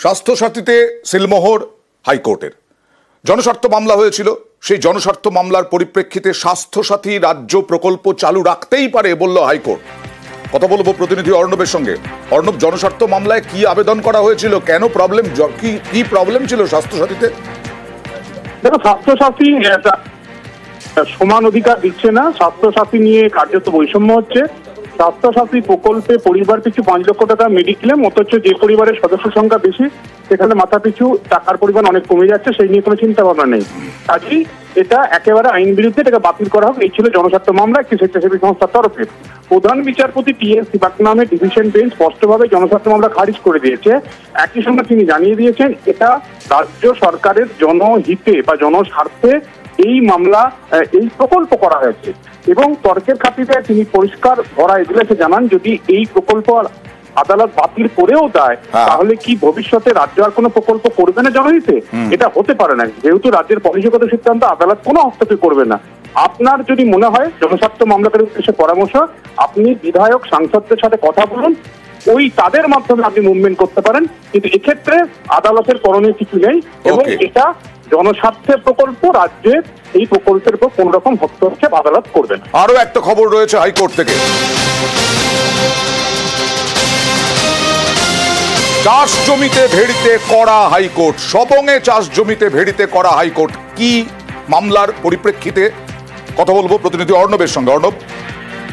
স্বাস্থ্যসাথীতে সিলমোহর হাইকোর্টের জনস্বার্থ মামলা হয়েছিল। সেই জনস্বার্থ মামলার পরিপ্রেক্ষিতে স্বাস্থ্যসাথী রাজ্য প্রকল্প চালু রাখতেই পারে বলল হাইকোর্ট। কথা বলবো প্রতিনিধি অর্ণবের সঙ্গে। অর্ণব, জনস্বার্থ মামলায় কি আবেদন করা হয়েছিল, কেন প্রবলেম, কি প্রবলেম ছিল স্বাস্থ্যসাথীতে? দেখো, স্বাস্থ্যসাথী সমান অধিকার দিচ্ছে না, স্বাস্থ্যসাথী নিয়ে কার্যত বৈষম্য হচ্ছে। স্বাস্থ্যসাথী প্রকল্পে পরিবার পিছু 5 লক্ষ টাকা মেডিক্লেম, অথচ যে পরিবারের সদস্য সংখ্যা বেশি সেখানে মাথা পিছু টাকার পরিমাণ অনেক কমে যাচ্ছে, সেই নিয়ে কোনো চিন্তা ভাবনা নেই। কাজেই এটা একেবারে আইন বিরুদ্ধে, এটাকে বাতিল করা হোক, এই ছিল জনস্বার্থ মামলা একটি স্বেচ্ছাসেবী সংস্থার তরফে। প্রধান বিচারপতি টি.এস. সিবাক নামে ডিভিশন বেঞ্চ স্পষ্টভাবে জনস্বার্থ মামলা খারিজ করে দিয়েছে। একই সঙ্গে তিনি জানিয়ে দিয়েছেন এটা রাজ্য সরকারের জনহিতে বা জনস্বার্থে এই মামলা, এই প্রকল্প করা হয়েছে। এবং তর্কের খাতিরে তিনি পরিষ্কার ভরা এজলাসে জানান, যদি এই প্রকল্প আদালত বাতিল করেও দেয় তাহলে কি ভবিষ্যতে রাজ্য আর কোনো প্রকল্প করবে না জনহিতে? এটা হতে পারে না, যেহেতু রাজ্যের পলিসিগত সিদ্ধান্ত আদালত কোনো হস্তক্ষেপ করবে না। আপনার যদি মনে হয় জনস্বার্থ মামলাকারীর উদ্দেশ্যে পরামর্শ, আপনি বিধায়ক সাংসদদের সাথে কথা বলুন, ওই তাদের মাধ্যমে আপনি মুভমেন্ট করতে পারেন, কিন্তু এক্ষেত্রে আদালতের করণীয় কিছু নেই। এবং এটা জনস্বার্থের প্রকল্প, রাজ্যের এই প্রকল্পের উপর কোন রকম হস্তক্ষেপ আদালত করবে না। আরো একটা খবর রয়েছে হাইকোর্ট থেকে। চাষ জমিতে ভেড়িতে করা হাইকোর্ট, সবংয়ে চাষ জমিতে ভেড়িতে করা হাইকোর্ট। কি মামলার পরিপ্রেক্ষিতে কথা বলবো প্রতিনিধি অর্ণবের সঙ্গে। অর্ণব,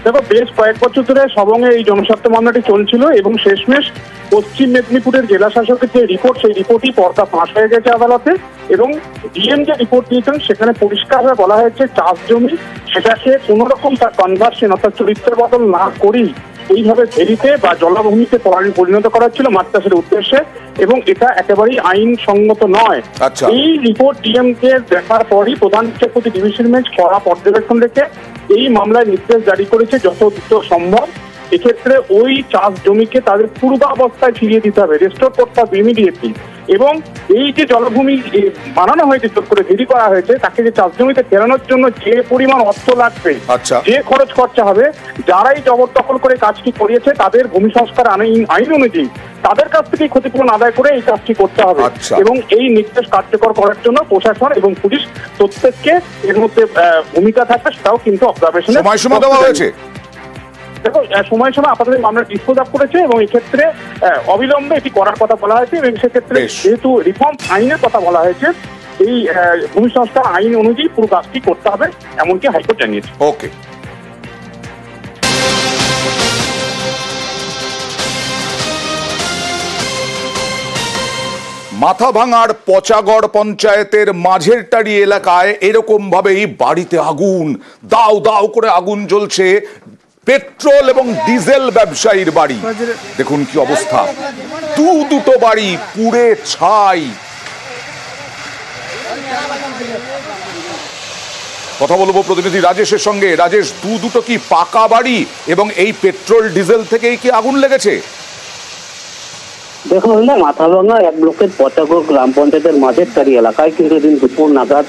দেখো, বেশ কয়েক বছর ধরে সবংয়ে এই জনস্বার্থ মামলাটি চলছিল এবং শেষমেশ পশ্চিম মেদিনীপুরের জেলা শাসকের যে রিপোর্ট, সেই রিপোর্টই পর্দা ফাঁস হয়ে গেছে আদালতে। এবং ডিএম যে রিপোর্ট দিয়েছেন সেখানে পরিষ্কারভাবে বলা হয়েছে চাষ জমি সেটাকে কোনো রকম তার কনভার্সন অর্থাৎ চরিত্র বদল না করেই এইভাবে ভেড়িতে বা জলাভূমিতে পরিণত করা ছিল মাছ চাষের উদ্দেশ্যে, এবং এটা একেবারেই আইনসঙ্গত নয়। এই রিপোর্ট ডিএম কে দেখার পরই প্রধান বিচারপতি ডিভিশন বেঞ্চ কড়া পর্যবেক্ষণ রেখে এই মামলায় নির্দেশ জারি করেছে যত দ্রুত সম্ভব এক্ষেত্রে ওই চাষ জমিকে তাদের পূর্বাবস্থায় ফিরিয়ে দিতে হবে, রেস্টোর করতে হবে ইমিডিয়েটলি। এবং এই যে জলভূমি বানানো হয়েছে, চোখ করে ভেরি করা হয়েছে, তাকে যে চাষ জমিতে ফেরানোর জন্য যে পরিমাণ অর্থ লাগবে, যে খরচ খরচা হবে, যারাই জবরদখল করে কাজটি করিয়েছে তাদের ভূমি সংস্কার আইন অনুযায়ী তাদের কাছ থেকে ক্ষতিপূরণ আদায় করে এই কাজটি করতে হবে। এবং এই নির্দেশ কার্যকর করার জন্য প্রশাসন এবং পুলিশ প্রত্যেককে এর মধ্যে ভূমিকা থাকবে, সেটাও কিন্তু অবজারভেশনে সময়সীমা দেওয়া হয়েছে। দেখো, সময়সীমা আপাতত আমরা ডিসপোজ আপ করেছে এবং এক্ষেত্রে অবিলম্বে এটি করার কথা বলা হয়েছে। এবং সেক্ষেত্রে যেহেতু রিফর্ম আইনের কথা বলা হয়েছে, এই ভূমি সংস্কার আইন অনুযায়ী পুরো কাজটি করতে হবে, এমনকি হাইকোর্ট জানিয়েছে। ওকে, মাথাভাঙার পচাগড় পঞ্চায়েতের মাঝেরটারি এলাকায় এরকম ভাবেই বাড়িতে আগুন, দাও দাও করে আগুন জ্বলছে। পেট্রোল এবং ডিজেল ব্যবসায়ীর বাড়ি, দেখুন কি অবস্থা, দুটো বাড়ি পুড়ে ছাই। কথা বলবো প্রতিনিধি রাজেশের সঙ্গে। রাজেশ, দুটো কি পাকা বাড়ি এবং এই পেট্রোল ডিজেল থেকেই কি আগুন লেগেছে? দেখুন, মাথাভাঙা 1 ব্লকের পচাগড় গ্রাম পঞ্চায়েতের মাঝেরটারি এলাকায় কিন্তু দিন দুপুর নাগাদ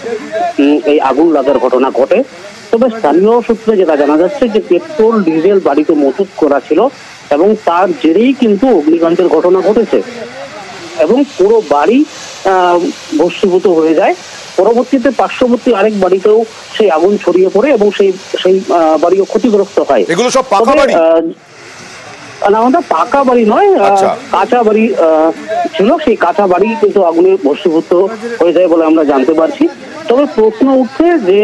এই আগুন লাগার ঘটনা ঘটে। তবে স্থানীয় সূত্রে যেটা জানা যাচ্ছে যে পেট্রোল ডিজেল বাড়িতে মজুত করা ছিল এবং তার জেরেই কিন্তু অগ্নিকাণ্ডের ঘটনা ঘটেছে এবং পুরো বাড়ি ভস্মীভূত হয়ে যায়। পরবর্তীতে পার্শ্ববর্তী আরেক বাড়িতেও সেই আগুন ছড়িয়ে পড়ে এবং সেই বাড়িও ক্ষতিগ্রস্ত হয়। এগুলো সব পাকা বাড়ি? না, আমাদের পাকা বাড়ি নয়, কাঁচা বাড়ি ছিল। সেই কাঁচা বাড়ি কিন্তু আগুনে ভস্মীভূত হয়ে যায় বলে আমরা জানতে পারছি। তবে প্রশ্ন উঠছে যে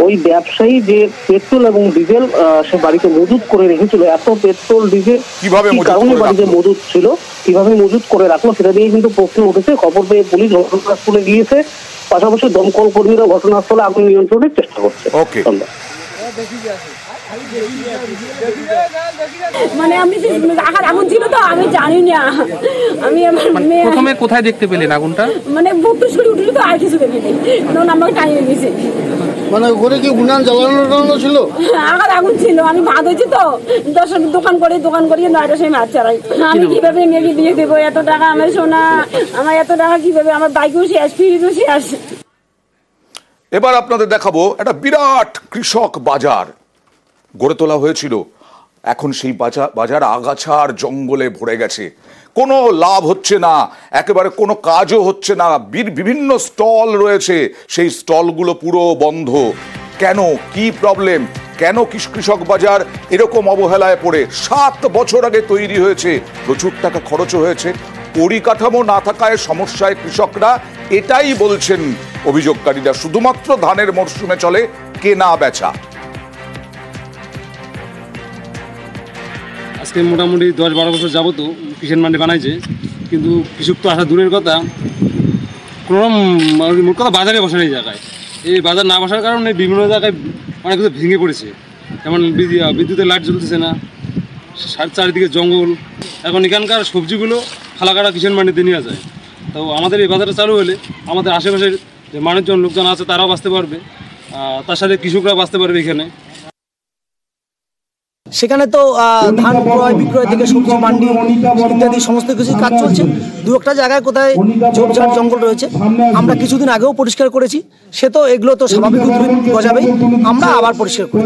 ওই ব্যবসায়ী যে পেট্রোল এবং ডিজেল সে বাড়িতে মজুত করে রেখেছিল, এত পেট্রোল ডিজেল কিভাবে কারণে বাড়িতে মজুত ছিল, কিভাবে মজুত করে রাখলো, সেটা নিয়ে কিন্তু প্রশ্ন উঠেছে। খবর পেয়ে পুলিশ ঘটনাস্থলে গিয়েছে, পাশাপাশি দমকল কর্মীরা ঘটনাস্থলে আগুন নিয়ন্ত্রণের চেষ্টা করছে। মানে আমি আগুন ছিল তো আমি জানি না, আমি প্রথমে কোথায় দেখতে পেলেন আগুনটা? মানে বুটুস করে উঠলো তো আর কিছু দেখিনি, তখন আমাকে টাইমে গেছে। মানে ঘরে কি উনান জ্বালানো ছিল? আগার আগুন ছিল, আমি ভাত হয়েছি তো দোকান করি 9টার সময় মাছ চালাই। আমি কিভাবে মেঘে দিয়ে দেবো এত টাকা? আমার সোনা, আমার এত টাকা কিভাবে? আমার বাইকও শেষ, ফ্রিজও শেষ। এবার আপনাদের দেখাবো একটা বিরাট কৃষক বাজার গড়ে তোলা হয়েছিল। এখন সেই বাজার আগাছা আর জঙ্গলে ভরে গেছে। কোনো লাভ হচ্ছে না, একেবারে কোনো কাজও হচ্ছে না, বিভিন্ন স্টল রয়েছে, সেই স্টলগুলো পুরো বন্ধ। কেন, কি প্রবলেম, কেন কৃষক বাজার এরকম অবহেলায় পড়ে? 7 বছর আগে তৈরি হয়েছে, প্রচুর টাকা খরচও হয়েছে, পরিকাঠামো না থাকায় সমস্যায় কৃষকরা, এটাই বলছেন অভিযোগকারীরা। শুধুমাত্র ধানের মরশুমে চলে কেনা বেচা। আজকে মোটামুটি 10-12 বছর যাবত কিষাণ মান্ডি বানাইছে, কিন্তু কৃষক তো আসা দূরের কথা, কোনো মোট কথা বাজারে বসার এই জায়গায়, এই বাজার না বসার কারণে বিভিন্ন জায়গায় অনেক কিছু ভেঙে পড়েছে। যেমন বিদ্যুতের লাইট জ্বলতেছে না, চারিদিকে জঙ্গল। এখন এখানকার সবজিগুলো ফালাকাটা কিষাণ মান্ডিতে নিয়ে যায়। তো আমাদের এই বাজারটা চালু হলে আমাদের আশেপাশের যে মানুষজন লোকজন আছে তারাও বাঁচতে পারবে, তার সাথে কৃষকরা বাঁচতে পারবে। এখানে সেখানে তো ধান ক্রয় বিক্রয় থেকে সবজি মান্ডি ইত্যাদি সমস্ত কিছু কাজ চলছে। দু একটা জায়গায় কোথায় ঝোপঝাড় জঙ্গল রয়েছে, আমরা কিছুদিন আগেও পরিষ্কার করেছি। সে তো এগুলো তো স্বাভাবিক উদ্ভিদ গজাবেই, আমরা আবার পরিষ্কার করি।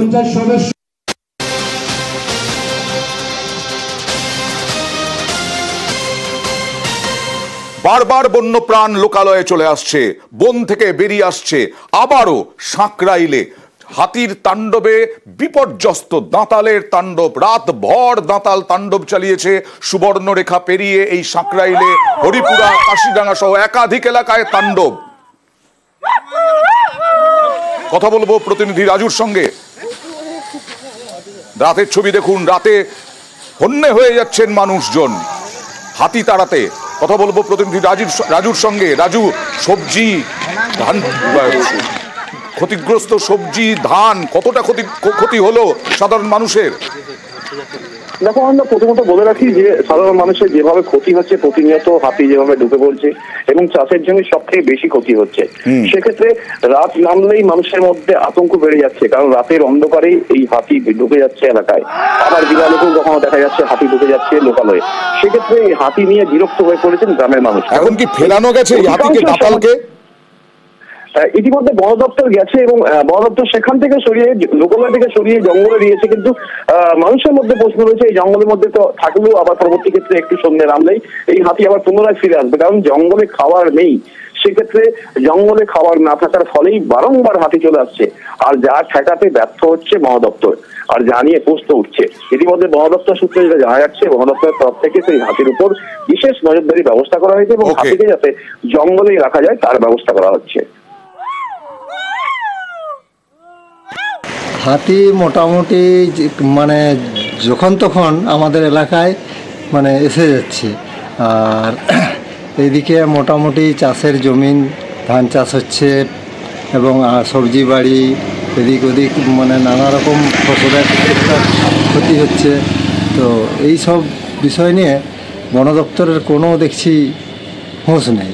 বারবার বন্যপ্রাণ লোকালয়ে চলে আসছে, বন থেকে বেরিয়ে আসছে। আবারও সাঁকরাইলে হাতির তাণ্ডবে বিপর্যস্ত দাঁতালের তাণ্ডব। রাত ভর দাঁতাল তাণ্ডব চালিয়েছে সুবর্ণরেখা পেরিয়ে এই সাঁকরাইলে, হরিপুরা, কাশিডাঙ্গা সহ একাধিক এলাকায় তাণ্ডব। কথা বলবো প্রতিনিধি রাজুর সঙ্গে। রাতের ছবি দেখুন, রাতে হন্যে হয়ে যাচ্ছেন মানুষজন হাতি তাড়াতে। কথা বলবো প্রতিনিধি রাজুর সঙ্গে। রাজু, সবজি, ধান, ক্ষতিগ্রস্ত সবজি, ধান, কতটা ক্ষতি হলো সাধারণ মানুষের? দেখো, আমরা প্রথমত বলে রাখি যে সাধারণ মানুষের যেভাবে ক্ষতি হচ্ছে, প্রতিনিয়ত হাতি যেভাবে ঢুকে পড়ছে এবং চাষের জমি সব থেকে বেশি ক্ষতি হচ্ছে, সেক্ষেত্রে রাত নামলেই মানুষের মধ্যে আতঙ্ক বেড়ে যাচ্ছে। কারণ রাতের অন্ধকারেই এই হাতি ঢুকে যাচ্ছে এলাকায়। আবার বিকালেও কখনো দেখা যাচ্ছে হাতি ঢুকে যাচ্ছে লোকালয়ে। সেক্ষেত্রে এই হাতি নিয়ে বিরক্ত হয়ে পড়েছেন গ্রামের মানুষ। এখন কি ফেরানো গেছে এই হাতিকে, দাঁতালকে? ইতিমধ্যে বন দপ্তর গেছে এবং বন দপ্তর সেখান থেকে সরিয়ে, লোকালয় থেকে সরিয়ে জঙ্গলে দিয়েছে। কিন্তু মানুষের মধ্যে প্রশ্ন রয়েছে, এই জঙ্গলের মধ্যে তো থাকলেও আবার পরবর্তী ক্ষেত্রে একটু সন্ধ্যে নামলেই এই হাতি আবার পুনরায় ফিরে আসবে। কারণ জঙ্গলে খাবার নেই, সেক্ষেত্রে জঙ্গলে খাবার না থাকার ফলেই বারংবার হাতি চলে আসছে। আর যা ঠেকাতে ব্যর্থ হচ্ছে বন দপ্তর, আর যা নিয়ে প্রশ্ন উঠছে। ইতিমধ্যে বন দপ্তর সূত্রে যেটা জানা যাচ্ছে, বন দপ্তরের তরফ থেকে সেই হাতির উপর বিশেষ নজরদারি ব্যবস্থা করা হয়েছে এবং হাতিকে যাতে জঙ্গলেই রাখা যায় তার ব্যবস্থা করা হচ্ছে। হাতি মোটামুটি মানে যখন তখন আমাদের এলাকায় মানে এসে যাচ্ছে। আর এদিকে মোটামুটি চাষের জমিন, ধান চাষ হচ্ছে এবং সবজি বাড়ি, এদিক ওদিক মানে নানা রকম ফসলের ক্ষতি হচ্ছে। তো এই সব বিষয় নিয়ে বন দপ্তরের কোনো দেখছি হুঁশ নেই।